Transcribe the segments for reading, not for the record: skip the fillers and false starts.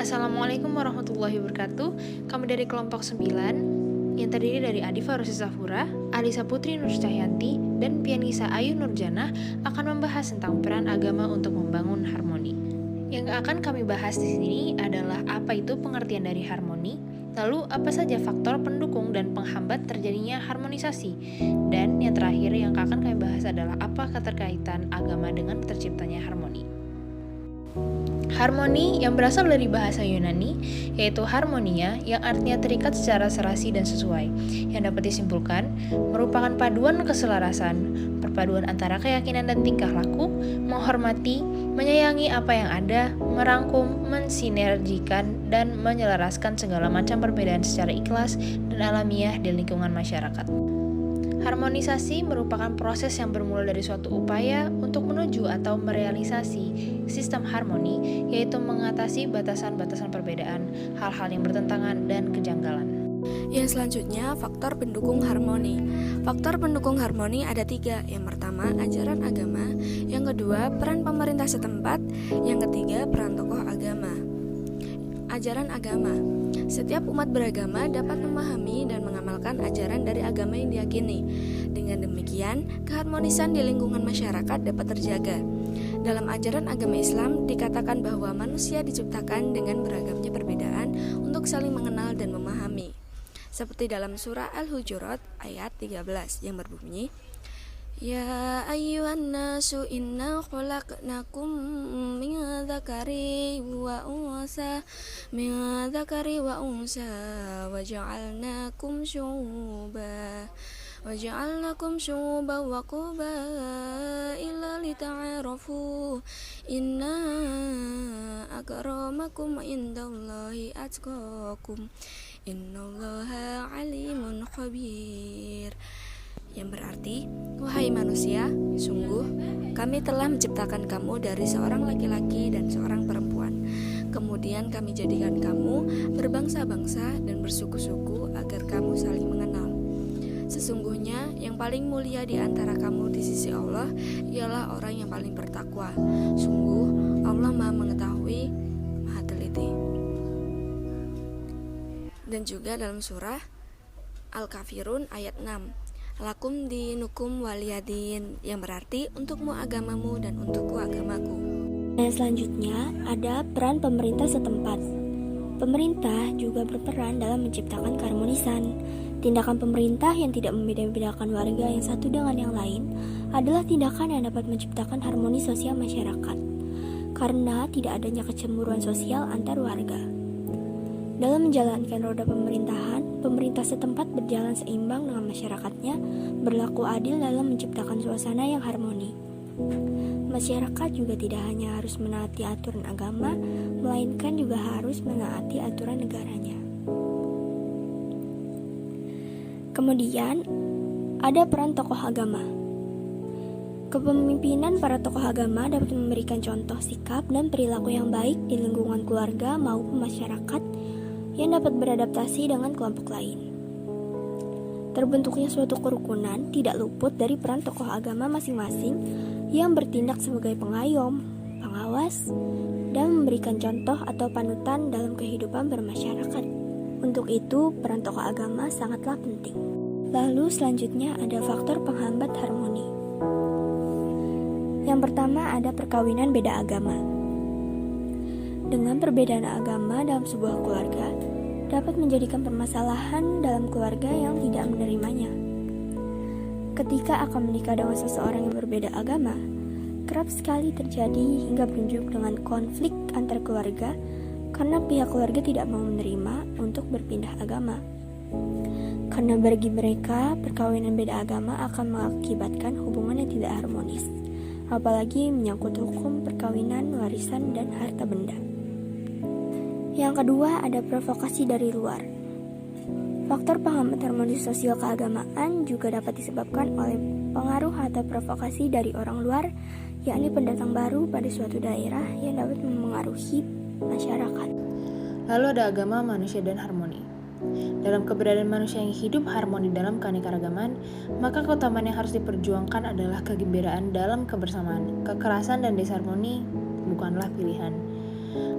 Assalamualaikum warahmatullahi wabarakatuh. Kami dari kelompok 9 yang terdiri dari Adifa Rosi Safura, Alisa Putri Nur Cahyanti, dan Pianisa Ayu Nurjana akan membahas tentang peran agama untuk membangun harmoni. Yang akan kami bahas di sini adalah apa itu pengertian dari harmoni, lalu apa saja faktor pendukung dan penghambat terjadinya harmonisasi, dan yang terakhir yang akan kami bahas adalah apa keterkaitan agama dengan terciptanya harmoni. Harmoni yang berasal dari bahasa Yunani, yaitu harmonia yang artinya terikat secara serasi dan sesuai, yang dapat disimpulkan merupakan paduan keselarasan, perpaduan antara keyakinan dan tingkah laku, menghormati, menyayangi apa yang ada, merangkum, mensinergikan, dan menyelaraskan segala macam perbedaan secara ikhlas dan alamiah di lingkungan masyarakat. Harmonisasi merupakan proses yang bermula dari suatu upaya untuk menuju atau merealisasi sistem harmoni, yaitu mengatasi batasan-batasan perbedaan, hal-hal yang bertentangan, dan kejanggalan. Yang selanjutnya, faktor pendukung harmoni. Faktor pendukung harmoni ada 3. Yang pertama, ajaran agama. Yang kedua, peran pemerintah setempat. Yang ketiga, peran tokoh agama. Ajaran agama. Setiap umat beragama dapat memahami dan mengamalkan ajaran dari agama yang diyakini. Dengan demikian, keharmonisan di lingkungan masyarakat dapat terjaga. Dalam ajaran agama Islam dikatakan bahwa manusia diciptakan dengan beragamnya perbedaan untuk saling mengenal dan memahami. Seperti dalam surah Al-Hujurat ayat 13 yang berbunyi, Ya ayyuhan nasu inna khalaqnakum min dzakari wa unsa wa ja'alnakum syu'uban wa qabaila lita'arafu inna akramakum indallahi atqakum innallaha alimun khabir. Yang berarti, wahai manusia, sungguh kami telah menciptakan kamu dari seorang laki-laki dan seorang perempuan. Kemudian kami jadikan kamu berbangsa-bangsa dan bersuku-suku agar kamu saling mengenal. Sesungguhnya yang paling mulia di antara kamu di sisi Allah ialah orang yang paling bertakwa. Sungguh Allah Maha mengetahui, Maha teliti. Dan juga dalam surah Al-Kafirun ayat 6, Lakum dinukum waliyadin, yang berarti untukmu agamamu dan untukku agamaku. Yang selanjutnya ada peran pemerintah setempat. Pemerintah juga berperan dalam menciptakan keharmonisan. Tindakan pemerintah yang tidak membeda-bedakan warga yang satu dengan yang lain adalah tindakan yang dapat menciptakan harmoni sosial masyarakat, karena tidak adanya kecemburuan sosial antar warga. Dalam menjalankan roda pemerintahan, pemerintah setempat berjalan seimbang dengan masyarakatnya, berlaku adil dalam menciptakan suasana yang harmoni. Masyarakat juga tidak hanya harus menaati aturan agama, melainkan juga harus menaati aturan negaranya. Kemudian, ada peran tokoh agama. Kepemimpinan para tokoh agama dapat memberikan contoh sikap dan perilaku yang baik di lingkungan keluarga maupun masyarakat yang dapat beradaptasi dengan kelompok lain. Terbentuknya suatu kerukunan tidak luput dari peran tokoh agama masing-masing yang bertindak sebagai pengayom, pengawas, dan memberikan contoh atau panutan dalam kehidupan bermasyarakat. Untuk itu, peran tokoh agama sangatlah penting. Lalu selanjutnya ada faktor penghambat harmoni. Yang pertama ada perkawinan beda agama. Dengan perbedaan agama dalam sebuah keluarga dapat menjadikan permasalahan dalam keluarga yang tidak menerimanya. Ketika akan menikah dengan seseorang yang berbeda agama, kerap sekali terjadi hingga berujung dengan konflik antar keluarga karena pihak keluarga tidak mau menerima untuk berpindah agama. Karena bagi mereka, perkawinan beda agama akan mengakibatkan hubungan yang tidak harmonis, apalagi menyangkut hukum perkawinan, warisan, dan harta benda. Yang kedua ada provokasi dari luar. Faktor penghambat harmoni sosial keagamaan juga dapat disebabkan oleh pengaruh atau provokasi dari orang luar, yakni pendatang baru pada suatu daerah yang dapat memengaruhi masyarakat. Lalu ada agama, manusia, dan harmoni. Dalam keberadaan manusia yang hidup harmoni dalam keanekaragaman, maka keutamaan yang harus diperjuangkan adalah kegembiraan dalam kebersamaan. Kekerasan dan disharmoni bukanlah pilihan.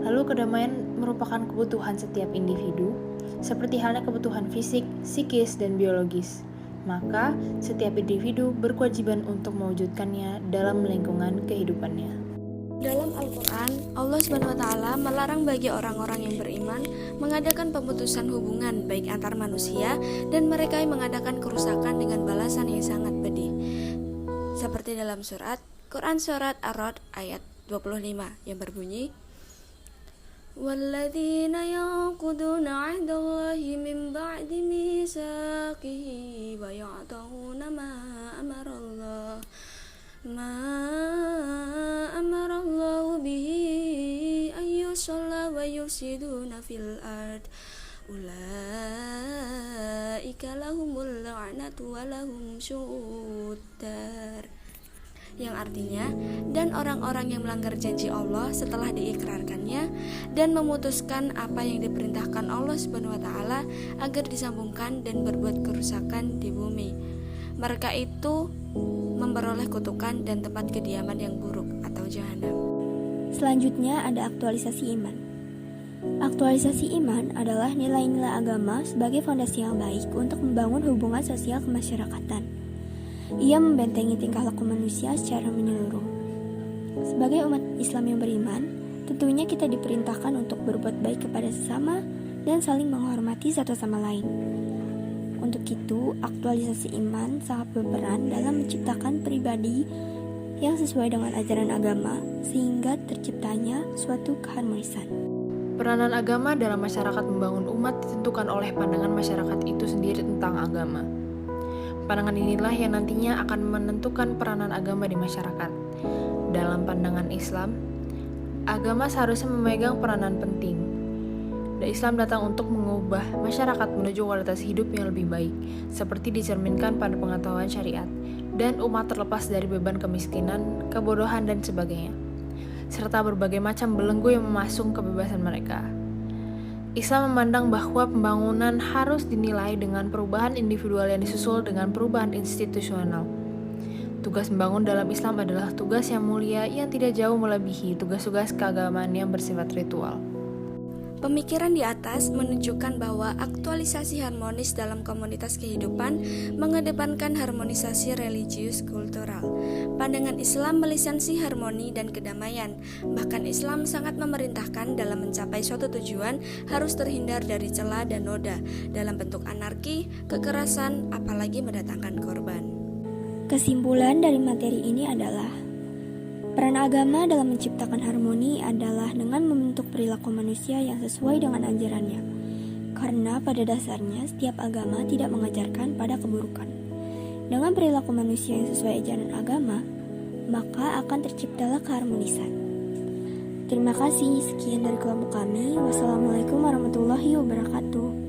Lalu kedamaian merupakan kebutuhan setiap individu, seperti halnya kebutuhan fisik, psikis, dan biologis. Maka, setiap individu berkewajiban untuk mewujudkannya dalam lingkungan kehidupannya. Dalam Al-Quran, Allah SWT melarang bagi orang-orang yang beriman mengadakan pemutusan hubungan baik antar manusia dan mereka yang mengadakan kerusakan dengan balasan yang sangat pedih. Seperti dalam Quran surat Ar-Ra'd ayat 25 yang berbunyi, وَالَّذِينَ يَنقُضُونَ عَهْدَ اللَّهِ مِنْ بَعْدِ مِيثَاقِهِ وَيَعْتَدُونَ مَا أمر الله به أن يُوصَلَ وَيُفْسِدُونَ في الأرض أولئك لهم اللعنة ولهم سوء الدار. Yang artinya, dan orang-orang yang melanggar janji Allah setelah diikrarkannya dan memutuskan apa yang diperintahkan Allah SWT agar disambungkan dan berbuat kerusakan di bumi, mereka itu memperoleh kutukan dan tempat kediaman yang buruk atau jahanam. Selanjutnya ada aktualisasi iman. Aktualisasi iman adalah nilai-nilai agama sebagai fondasi yang baik untuk membangun hubungan sosial kemasyarakatan. Ia membentengi tingkah laku manusia secara menyeluruh. Sebagai umat Islam yang beriman, tentunya kita diperintahkan untuk berbuat baik kepada sesama dan saling menghormati satu sama lain. Untuk itu, aktualisasi iman sangat berperan dalam menciptakan pribadi yang sesuai dengan ajaran agama sehingga terciptanya suatu keharmonisan. Peranan agama dalam masyarakat membangun umat ditentukan oleh pandangan masyarakat itu sendiri tentang agama. Pandangan inilah yang nantinya akan menentukan peranan agama di masyarakat. Dalam pandangan Islam, agama seharusnya memegang peranan penting. Dan Islam datang untuk mengubah masyarakat menuju kualitas hidup yang lebih baik, seperti dicerminkan pada pengetahuan syariat, dan umat terlepas dari beban kemiskinan, kebodohan, dan sebagainya, serta berbagai macam belenggu yang memasung kebebasan mereka. Islam memandang bahwa pembangunan harus dinilai dengan perubahan individual yang disusul dengan perubahan institusional. Tugas membangun dalam Islam adalah tugas yang mulia yang tidak jauh melebihi tugas-tugas keagamaan yang bersifat ritual. Pemikiran di atas menunjukkan bahwa aktualisasi harmonis dalam komunitas kehidupan mengedepankan harmonisasi religius kultural. Pandangan Islam melisensi harmoni dan kedamaian. Bahkan Islam sangat memerintahkan dalam mencapai suatu tujuan harus terhindar dari celah dan noda dalam bentuk anarki, kekerasan, apalagi mendatangkan korban. Kesimpulan dari materi ini adalah peran agama dalam menciptakan harmoni adalah dengan membentuk perilaku manusia yang sesuai dengan ajarannya. Karena pada dasarnya setiap agama tidak mengajarkan pada keburukan. Dengan perilaku manusia yang sesuai ajaran agama, maka akan terciptalah keharmonisan. Terima kasih, sekian dari kelompok kami. Wassalamualaikum warahmatullahi wabarakatuh.